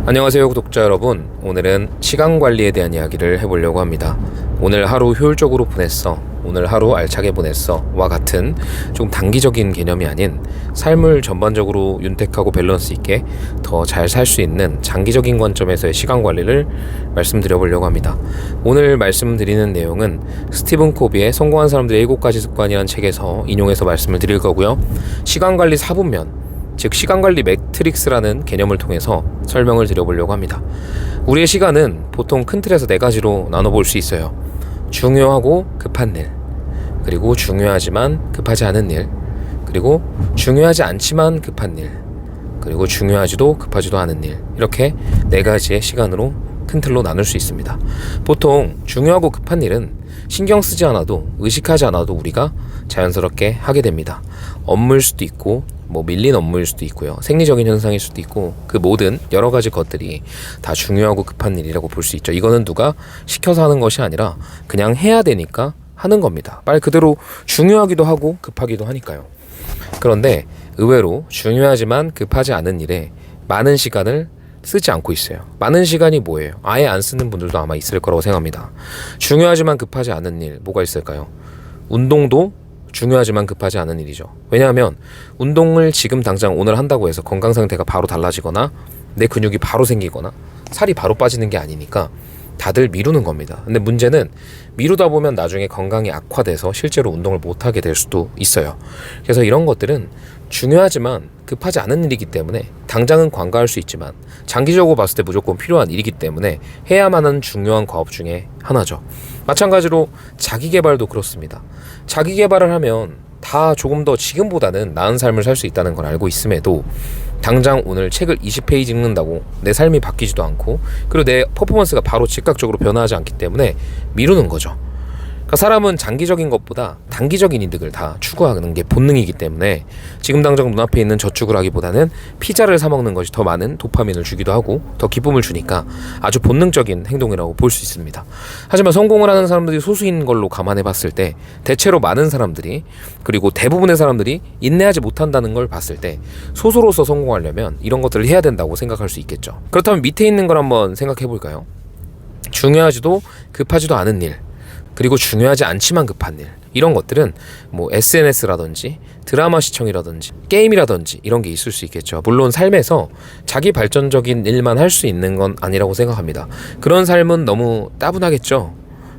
안녕하세요 구독자 여러분, 오늘은 시간관리에 대한 이야기를 해보려고 합니다. 오늘 하루 효율적으로 보냈어, 오늘 하루 알차게 보냈어 와 같은 좀 단기적인 개념이 아닌 삶을 전반적으로 윤택하고 밸런스 있게 더 잘 살 수 있는 장기적인 관점에서의 시간관리를 말씀드려 보려고 합니다. 오늘 말씀드리는 내용은 스티븐 코비의 성공한 사람들의 7가지 습관이라는 책에서 인용해서 말씀을 드릴 거고요. 시간관리 4분면, 즉 시간관리 매트릭스라는 개념을 통해서 설명을 드려보려고 합니다. 우리의 시간은 보통 큰 틀에서 4가지로 나눠볼 수 있어요. 중요하고 급한 일, 그리고 중요하지만 급하지 않은 일, 그리고 중요하지 않지만 급한 일, 그리고 중요하지도 급하지도 않은 일, 이렇게 4가지의 시간으로 큰 틀로 나눌 수 있습니다. 보통 중요하고 급한 일은 신경 쓰지 않아도, 의식하지 않아도 우리가 자연스럽게 하게 됩니다. 업무일 수도 있고 밀린 업무일 수도 있고요, 생리적인 현상일 수도 있고, 그 모든 여러 가지 것들이 다 중요하고 급한 일이라고 볼 수 있죠. 이거는 누가 시켜서 하는 것이 아니라 그냥 해야 되니까 하는 겁니다. 말 그대로 중요하기도 하고 급하기도 하니까요. 그런데 의외로 중요하지만 급하지 않은 일에 많은 시간을 쓰지 않고 있어요. 많은 시간이 뭐예요? 아예 안 쓰는 분들도 아마 있을 거라고 생각합니다. 중요하지만 급하지 않은 일, 뭐가 있을까요? 운동도 중요하지만 급하지 않은 일이죠. 왜냐하면 운동을 지금 당장 오늘 한다고 해서 건강 상태가 바로 달라지거나 내 근육이 바로 생기거나 살이 바로 빠지는 게 아니니까 다들 미루는 겁니다. 근데 문제는 미루다 보면 나중에 건강이 악화돼서 실제로 운동을 못하게 될 수도 있어요. 그래서 이런 것들은 중요하지만 급하지 않은 일이기 때문에 당장은 관가할 수 있지만 장기적으로 봤을 때 무조건 필요한 일이기 때문에 해야만 하는 중요한 과업 중에 하나죠. 마찬가지로 자기계발도 그렇습니다. 자기계발을 하면 다 조금 더 지금보다는 나은 삶을 살 수 있다는 걸 알고 있음에도 당장 오늘 책을 20페이지 읽는다고 내 삶이 바뀌지도 않고, 그리고 내 퍼포먼스가 바로 즉각적으로 변화하지 않기 때문에 미루는 거죠. 그러니까 사람은 장기적인 것보다 단기적인 이득을 다 추구하는 게 본능이기 때문에 지금 당장 눈앞에 있는 저축을 하기보다는 피자를 사 먹는 것이 더 많은 도파민을 주기도 하고 더 기쁨을 주니까 아주 본능적인 행동이라고 볼 수 있습니다. 하지만 성공을 하는 사람들이 소수인 걸로 감안해 봤을 때 대체로 많은 사람들이, 그리고 대부분의 사람들이 인내하지 못한다는 걸 봤을 때 소수로서 성공하려면 이런 것들을 해야 된다고 생각할 수 있겠죠. 그렇다면 밑에 있는 걸 한번 생각해 볼까요? 중요하지도 급하지도 않은 일, 그리고 중요하지 않지만 급한 일, 이런 것들은 SNS라든지 드라마 시청이라든지 게임이라든지 이런 게 있을 수 있겠죠. 물론 삶에서 자기 발전적인 일만 할 수 있는 건 아니라고 생각합니다. 그런 삶은 너무 따분하겠죠.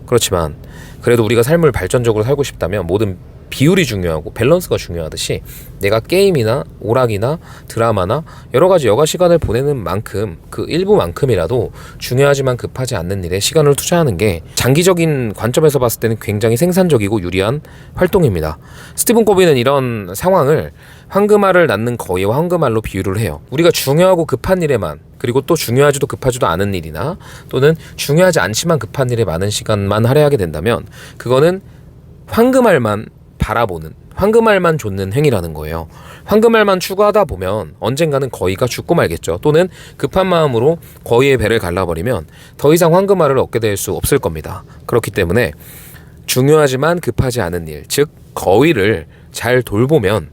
그렇지만 그래도 우리가 삶을 발전적으로 살고 싶다면 모든 비율이 중요하고 밸런스가 중요하듯이 내가 게임이나 오락이나 드라마나 여러 가지 여가 시간을 보내는 만큼 그 일부만큼이라도 중요하지만 급하지 않는 일에 시간을 투자하는 게 장기적인 관점에서 봤을 때는 굉장히 생산적이고 유리한 활동입니다. 스티븐 코비는 이런 상황을 황금알을 낳는 거위와 황금알로 비유를 해요. 우리가 중요하고 급한 일에만, 그리고 또 중요하지도 급하지도 않은 일이나 또는 중요하지 않지만 급한 일에 많은 시간만 할애하게 된다면 그거는 황금알만 바라보는, 황금알만 좇는 행위라는 거예요. 황금알만 추구하다 보면 언젠가는 거위가 죽고 말겠죠. 또는 급한 마음으로 거위의 배를 갈라버리면 더 이상 황금알을 얻게 될 수 없을 겁니다. 그렇기 때문에 중요하지만 급하지 않은 일, 즉 거위를 잘 돌보면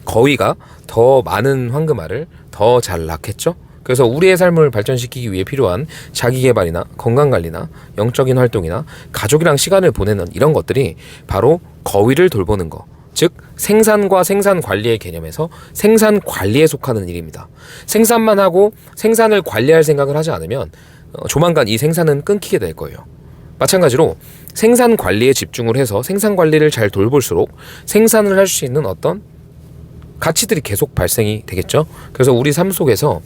거위가 더 많은 황금알을 더 잘 낳겠죠. 그래서 우리의 삶을 발전시키기 위해 필요한 자기계발이나 건강관리나 영적인 활동이나 가족이랑 시간을 보내는 이런 것들이 바로 거위를 돌보는 거, 즉 생산과 생산관리의 개념에서 생산관리에 속하는 일입니다. 생산만 하고 생산을 관리할 생각을 하지 않으면 조만간 이 생산은 끊기게 될 거예요. 마찬가지로 생산관리에 집중을 해서 생산관리를 잘 돌볼수록 생산을 할 수 있는 어떤 가치들이 계속 발생이 되겠죠. 그래서 우리 삶 속에서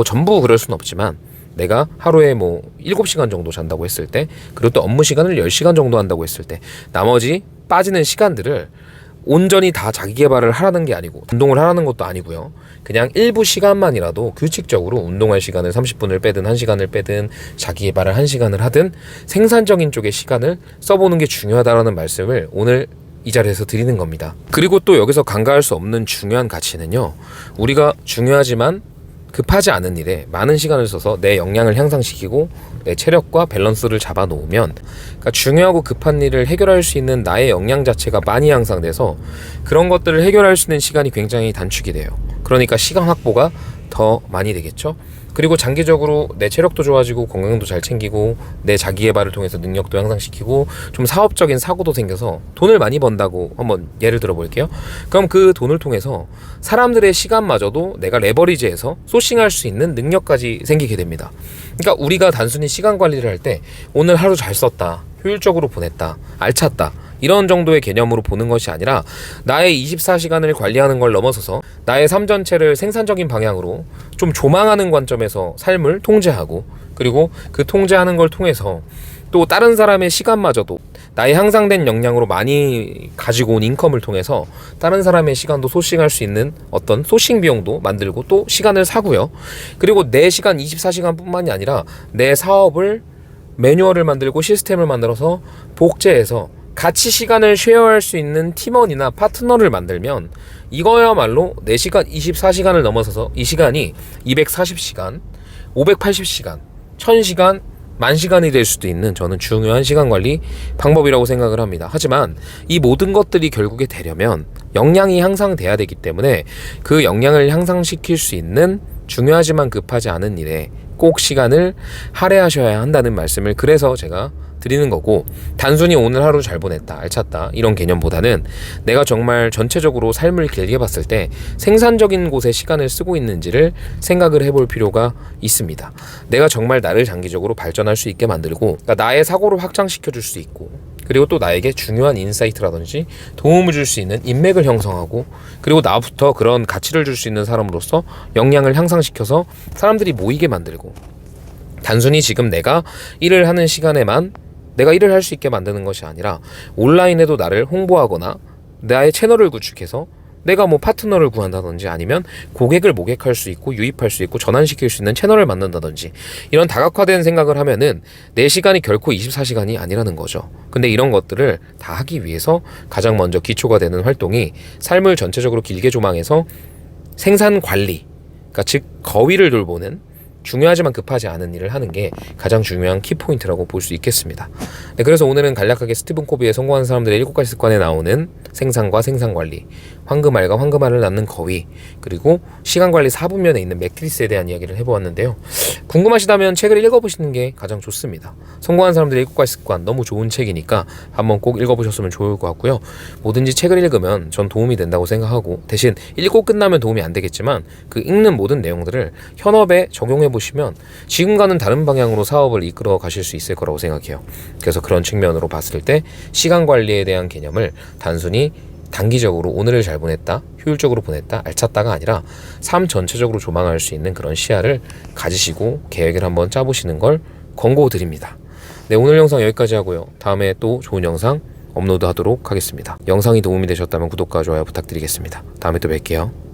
전부 그럴 수는 없지만 내가 하루에 7시간 정도 잔다고 했을 때, 그리고 또 업무 시간을 10시간 정도 한다고 했을 때 나머지 빠지는 시간들을 온전히 다 자기 개발을 하라는 게 아니고 운동을 하라는 것도 아니고요. 그냥 일부 시간만이라도 규칙적으로 운동할 시간을 30분을 빼든 1시간을 빼든 자기 개발을 1시간을 하든 생산적인 쪽의 시간을 써보는 게 중요하다라는 말씀을 오늘 이 자리에서 드리는 겁니다. 그리고 또 여기서 간과할 수 없는 중요한 가치는요, 우리가 중요하지만 급하지 않은 일에 많은 시간을 써서 내 역량을 향상시키고 내 체력과 밸런스를 잡아놓으면, 그러니까 중요하고 급한 일을 해결할 수 있는 나의 역량 자체가 많이 향상돼서 그런 것들을 해결할 수 있는 시간이 굉장히 단축이 돼요. 그러니까 시간 확보가 더 많이 되겠죠. 그리고 장기적으로 내 체력도 좋아지고 건강도 잘 챙기고 내 자기 개발을 통해서 능력도 향상시키고 좀 사업적인 사고도 생겨서 돈을 많이 번다고 한번 예를 들어 볼게요. 그럼 그 돈을 통해서 사람들의 시간마저도 내가 레버리지해서 소싱할 수 있는 능력까지 생기게 됩니다. 그러니까 우리가 단순히 시간 관리를 할 때 오늘 하루 잘 썼다, 효율적으로 보냈다, 알찼다, 이런 정도의 개념으로 보는 것이 아니라 나의 24시간을 관리하는 걸 넘어서서 나의 삶 전체를 생산적인 방향으로 좀 조망하는 관점에서 삶을 통제하고, 그리고 그 통제하는 걸 통해서 또 다른 사람의 시간마저도 나의 향상된 역량으로 많이 가지고 온 인컴을 통해서 다른 사람의 시간도 소싱할 수 있는 어떤 소싱 비용도 만들고 또 시간을 사고요. 그리고 내 시간 24시간 뿐만이 아니라 내 사업을 매뉴얼을 만들고 시스템을 만들어서 복제해서 같이 시간을 쉐어할 수 있는 팀원이나 파트너를 만들면 이거야말로 내 시간 24시간을 넘어서서 이 시간이 240시간, 580시간, 1000시간, 10,000시간이 될 수도 있는 저는 중요한 시간 관리 방법이라고 생각을 합니다. 하지만 이 모든 것들이 결국에 되려면 역량이 향상돼야 되기 때문에 그 역량을 향상시킬 수 있는 중요하지만 급하지 않은 일에 꼭 시간을 할애하셔야 한다는 말씀을 그래서 제가 드리는 거고, 단순히 오늘 하루 잘 보냈다, 알찼다 이런 개념보다는 내가 정말 전체적으로 삶을 길게 봤을 때 생산적인 곳에 시간을 쓰고 있는지를 생각을 해볼 필요가 있습니다. 내가 정말 나를 장기적으로 발전할 수 있게 만들고, 그러니까 나의 사고를 확장시켜 줄 수 있고, 그리고 또 나에게 중요한 인사이트라든지 도움을 줄 수 있는 인맥을 형성하고, 그리고 나부터 그런 가치를 줄 수 있는 사람으로서 역량을 향상시켜서 사람들이 모이게 만들고, 단순히 지금 내가 일을 하는 시간에만 내가 일을 할 수 있게 만드는 것이 아니라 온라인에도 나를 홍보하거나 나의 채널을 구축해서 내가 뭐 파트너를 구한다든지 아니면 고객을 모객할 수 있고 유입할 수 있고 전환시킬 수 있는 채널을 만든다든지, 이런 다각화된 생각을 하면은 내 시간이 결코 24시간이 아니라는 거죠. 근데 이런 것들을 다 하기 위해서 가장 먼저 기초가 되는 활동이 삶을 전체적으로 길게 조망해서 생산 관리, 그러니까 즉 거위를 돌보는 중요하지만 급하지 않은 일을 하는 게 가장 중요한 키포인트라고 볼 수 있겠습니다. 네, 그래서 오늘은 간략하게 스티븐 코비의 성공한 사람들의 7가지 습관에 나오는 생산과 생산관리, 황금알과 황금알을 낳는 거위, 그리고 시간관리 4분면에 있는 매트리스에 대한 이야기를 해보았는데요. 궁금하시다면 책을 읽어보시는 게 가장 좋습니다. 성공한 사람들의 7가지 습관, 너무 좋은 책이니까 한번 꼭 읽어보셨으면 좋을 것 같고요. 뭐든지 책을 읽으면 전 도움이 된다고 생각하고, 대신 읽고 끝나면 도움이 안 되겠지만 그 읽는 모든 내용들을 현업에 적용해 보시면 지금과는 다른 방향으로 사업을 이끌어 가실 수 있을 거라고 생각해요. 그래서 그런 측면으로 봤을 때 시간 관리에 대한 개념을 단순히 단기적으로 오늘을 잘 보냈다, 효율적으로 보냈다, 알찼다가 아니라 삶 전체적으로 조망할 수 있는 그런 시야를 가지시고 계획을 한번 짜보시는 걸 권고드립니다. 네, 오늘 영상 여기까지 하고요. 다음에 또 좋은 영상 업로드 하도록 하겠습니다. 영상이 도움이 되셨다면 구독과 좋아요 부탁드리겠습니다. 다음에 또 뵐게요.